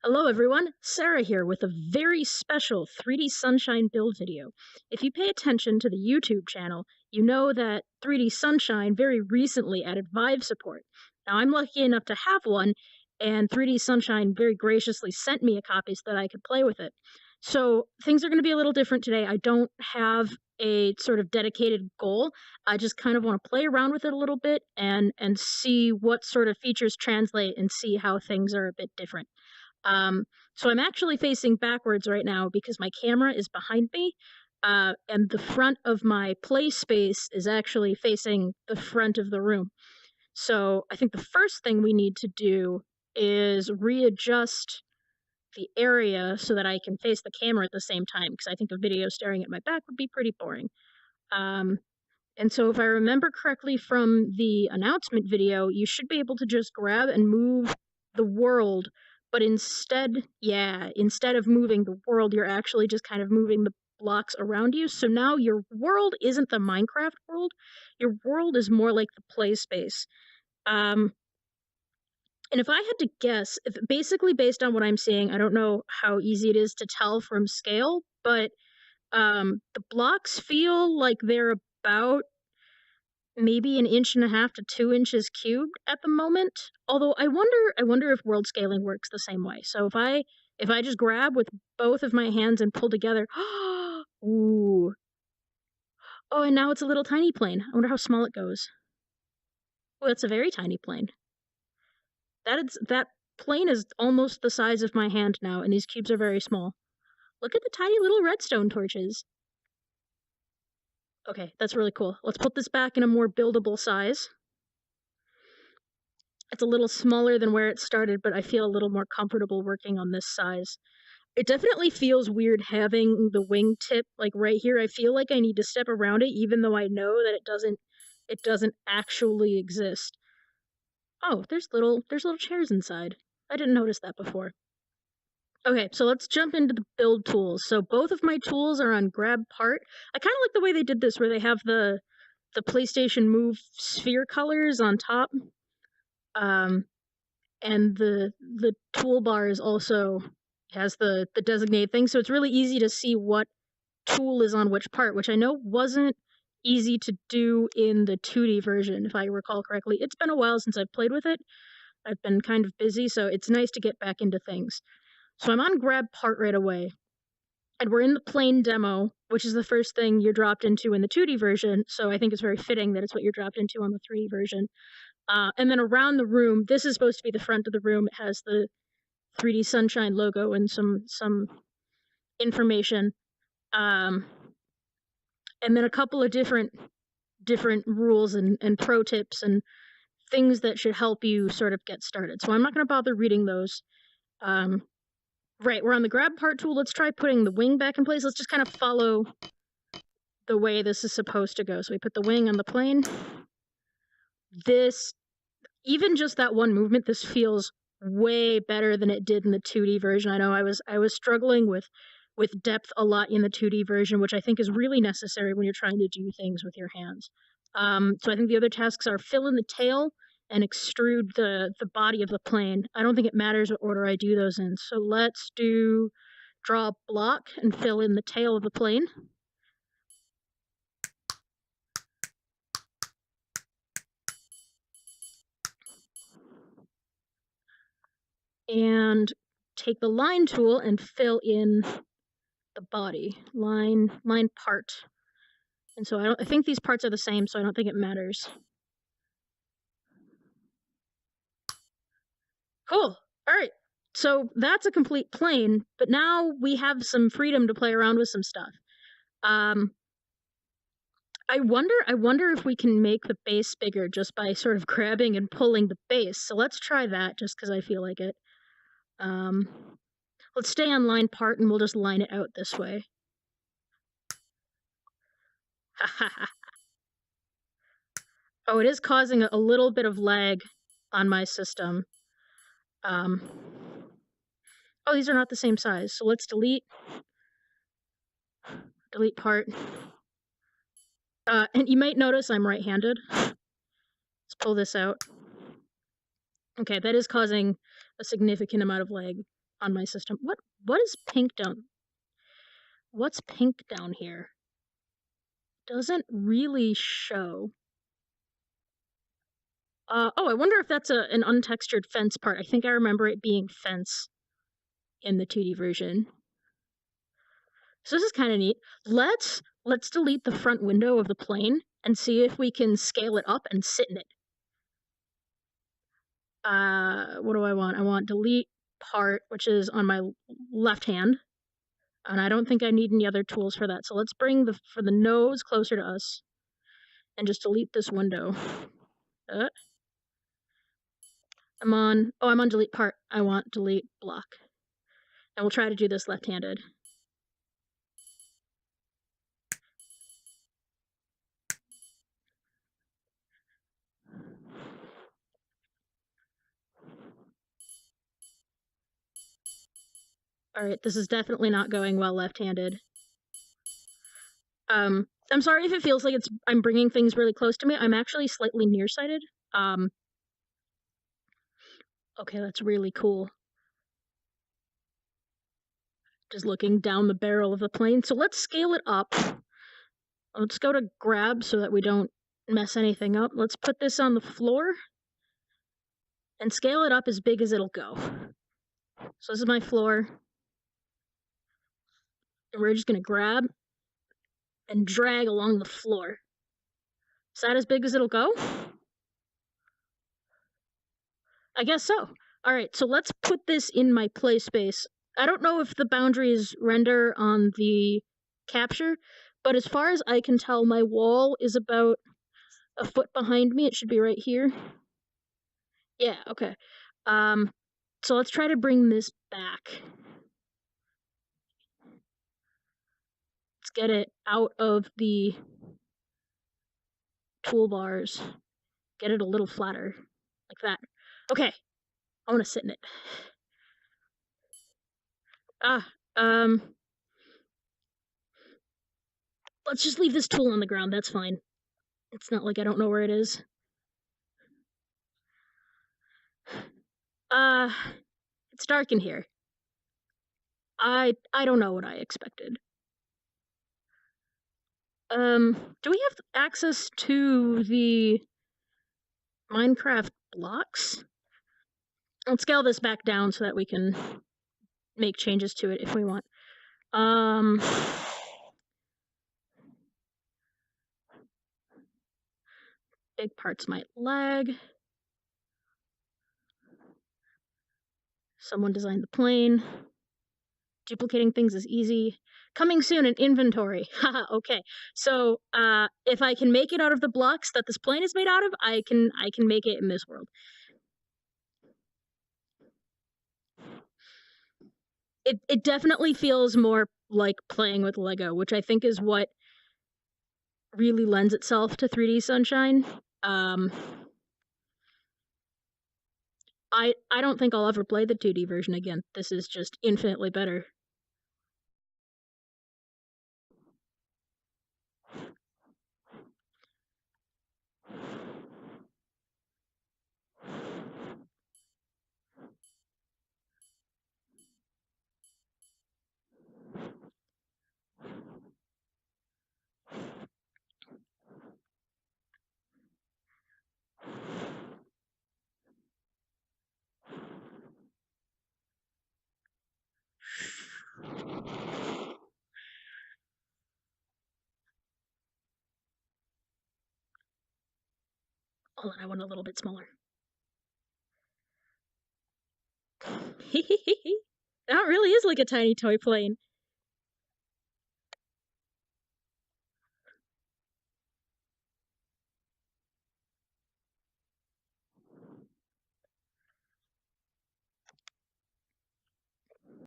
Hello everyone, Sarah here with a very special 3D Sunshine build video. If you pay attention to the YouTube channel, you know that 3D Sunshine very recently added Vive support. Now I'm lucky enough to have one, and 3D Sunshine very graciously sent me a copy so that I could play with it. So things are going to be a little different today. I don't have a sort of dedicated goal. I just kind of want to play around with it a little bit and see what sort of features translate and see how things are a bit different. So I'm actually facing backwards right now because my camera is behind me, and the front of my play space is actually facing the front of the room. So I think the first thing we need to do is readjust the area so that I can face the camera at the same time, because I think a video staring at my back would be pretty boring. And so if I remember correctly from the announcement video, you should be able to just grab and move the world, but instead of moving the world, you're actually just kind of moving the blocks around you. So now your world isn't the Minecraft world. Your world is more like the play space. And if I had to guess, basically based on what I'm seeing, I don't know how easy it is to tell from scale, but the blocks feel like they're about maybe 1.5 inches to 2 inches cubed at the moment. Although I wonder if world scaling works the same way. So if I just grab with both of my hands and pull together, ooh. Oh, and now it's a little tiny plane. I wonder how small it goes. Oh, that's a very tiny plane. That plane is almost the size of my hand now, and these cubes are very small. Look at the tiny little redstone torches. Okay, that's really cool. Let's put this back in a more buildable size. It's a little smaller than where it started, but I feel a little more comfortable working on this size. It definitely feels weird having the wingtip like right here. I feel like I need to step around it, even though I know that it doesn't actually exist. Oh, there's little chairs inside. I didn't notice that before. Okay, so let's jump into the build tools. So both of my tools are on grab part. I kind of like the way they did this, where they have the PlayStation Move sphere colors on top. And the toolbar is also has the designated thing, so it's really easy to see what tool is on which part, which I know wasn't easy to do in the 2D version, if I recall correctly. It's been a while since I've played with it. I've been kind of busy, so it's nice to get back into things. So I'm on grab part right away, and we're in the plane demo, which is the first thing you're dropped into in the 2D version, so I think it's very fitting that it's what you're dropped into on the 3D version. And then around the room, this is supposed to be the front of the room. It has the 3D Sunshine logo and some information. And then a couple of different rules and pro tips and things that should help you sort of get started. So I'm not going to bother reading those. Right, we're on the grab part tool. Let's try putting the wing back in place. Let's just kind of follow the way this is supposed to go. So we put the wing on the plane. Even just that one movement, this feels way better than it did in the 2D version. I know I was struggling with depth a lot in the 2D version, which I think is really necessary when you're trying to do things with your hands. So I think the other tasks are fill in the tail and extrude the body of the plane. I don't think it matters what order I do those in. So let's do draw a block and fill in the tail of the plane. And take the line tool and fill in the body, line part. And so I think these parts are the same, so I don't think it matters. Cool. All right. So that's a complete plane, but now we have some freedom to play around with some stuff. I wonder if we can make the base bigger just by sort of grabbing and pulling the base. So let's try that just because I feel like it. Let's stay on line part and we'll just line it out this way. Oh, it is causing a little bit of lag on my system. Oh, these are not the same size, so let's delete part. And you might notice I'm right-handed. Let's pull this out. Okay, that is causing a significant amount of lag. on my system. What is pink down? What's pink down here? Doesn't really show. Oh, I wonder if that's an untextured fence part. I think I remember it being fence in the 2D version. So this is kind of neat. Let's delete the front window of the plane and see if we can scale it up and sit in it. What do I want? I want delete part, which is on my left hand. And I don't think I need any other tools for that. So let's bring for the nose closer to us and just delete this window. I'm on delete part. I want delete block. And we'll try to do this left-handed. Alright, this is definitely not going well left-handed. I'm sorry if it feels like I'm bringing things really close to me. I'm actually slightly nearsighted. Okay, that's really cool. Just looking down the barrel of the plane. So let's scale it up. Let's go to grab so that we don't mess anything up. Let's put this on the floor and scale it up as big as it'll go. So this is my floor. And we're just going to grab and drag along the floor. Is that as big as it'll go? I guess so. Alright, so let's put this in my play space. I don't know if the boundaries render on the capture, but as far as I can tell, my wall is about a foot behind me. It should be right here. Yeah, okay. So let's try to bring this back. Let's get it out of the toolbars. Get it a little flatter, like that. Okay, I want to sit in it. Let's just leave this tool on the ground, that's fine. It's not like I don't know where it is. It's dark in here. I don't know what I expected. Do we have access to the Minecraft blocks? Let's scale this back down so that we can make changes to it if we want. Big parts might lag. Someone designed the plane. Duplicating things is easy. Coming soon in inventory. Haha, okay. So, if I can make it out of the blocks that this plane is made out of, I can make it in this world. It definitely feels more like playing with Lego, which I think is what really lends itself to 3dSunshine. I don't think I'll ever play the 2D version again. This is just infinitely better. Hold on, I want a little bit smaller. That really is like a tiny toy plane.